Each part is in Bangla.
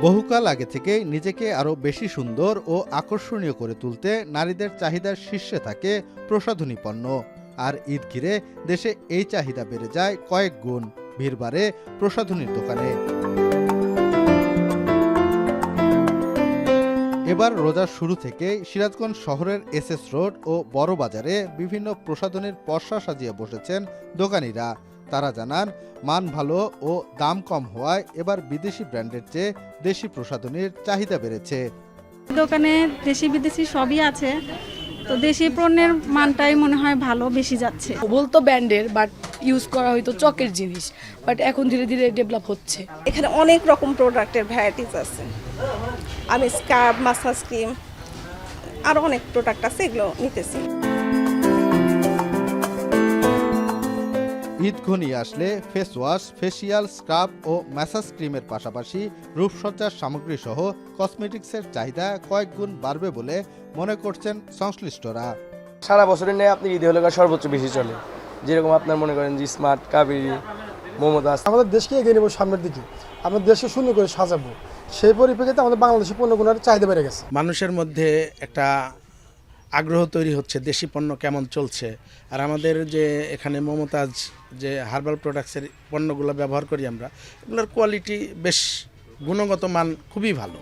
বহুকাল আগে থেকেই নিজেকে আরও বেশি সুন্দর ও আকর্ষণীয় করে তুলতে নারীদের চাহিদার শীর্ষে থাকে প্রসাধনী পণ্য। আর ঈদ ঘিরে দেশে এই চাহিদা বেড়ে যায় কয়েক গুণ। ভিড় বাড়ে প্রসাধনীর দোকানে। এবার রোজার শুরু থেকেই সিরাজগঞ্জ শহরের এসএস রোড ও বড় বাজারে বিভিন্ন প্রসাধনীর পসরা সাজিয়ে বসেছেন দোকানিরা। তারা জানান, মান ভালো ও দাম কম হওয়ায় এবার বিদেশি ব্র্যান্ডের চেয়ে দেশি প্রসাধনীর চাহিদা বেড়েছে। দোকানে দেশি বিদেশি সবই আছে, তো দেশি পণ্যের মানটাই মনে হয় ভালো বেশি যাচ্ছে। বলতো ব্র্যান্ডের, বাট ইউজ করা হয়তো চকের জিনিস, বাট এখন ধীরে ধীরে ডেভেলপ হচ্ছে। এখানে অনেক রকম প্রোডাক্টের ভ্যারাইটিস আছে। আমি স্কার্ব, মাসাজ ক্রিম, আরও অনেক প্রোডাক্ট আছে, এগুলো নিতেছি। ঈদ ঘনিয়ে আসলে ফেস ওয়াশ, ফেসিয়াল, স্ক্রাব ও ম্যাসাজ ক্রিমের পাশাপাশি রূপসজ্জার সামগ্রী সহ কসমেটিক্সের চাহিদা কয়েক গুণ বাড়বে বলে মনে করছেন সংশ্লিষ্টরা। সারা বছরের ন্যায় আপনি ঈদে হলে সর্বোচ্চ বেশি চলে, যেরকম আপনার মনে করেন যে স্মার্ট, কাবেরী, মমতাজ। আমাদের দেশকে এগিয়ে নেবো সামনের দিকে, আমাদের দেশকে সুন্দর করে সাজাবো। সেই পরিপ্রেক্ষিতে আমাদের বাংলাদেশের পণ্যগুলোর চাহিদা বেড়ে গেছে। মানুষের মধ্যে একটা আগ্রহ তৈরি হচ্ছে দেশি পণ্য কেমন চলছে। আর আমাদের যে এখানে মমতাজ যে হার্বাল প্রোডাক্টসের পণ্যগুলো ব্যবহার করি আমরা, এগুলোর কোয়ালিটি বেশ গুণগত মান খুবই ভালো।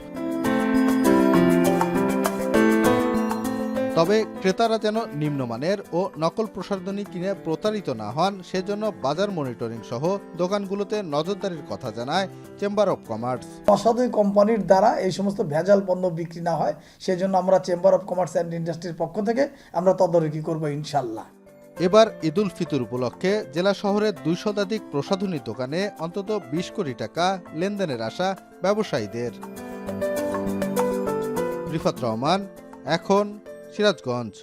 তবে ক্রেতারা যেন নিম্নমানের ও নকল প্রসাধনী কিনে প্রতারিত না হন, সেজন্য বাজার মনিটরিং সহ দোকানগুলোতে নজরদারির কথা জানায় চেম্বার অব কমার্স। অসাধু কোম্পানির দ্বারা এই সমস্ত ভেজাল পণ্য বিক্রি না হয়, সেজন্য আমরা চেম্বার অব কমার্স অ্যান্ড ইন্ডাস্ট্রির পক্ষ থেকে আমরা তদারকি করবো ইনশাল্লাহ। এবার ঈদুল ফিতর উপলক্ষে জেলা শহরের 200 শতাধিক প্রসাধনী দোকানে অন্তত 20 কোটি টাকা লেনদেনের আশা ব্যবসায়ীদের। রিফাত রহমান, এখন, সিরাজগঞ্জ।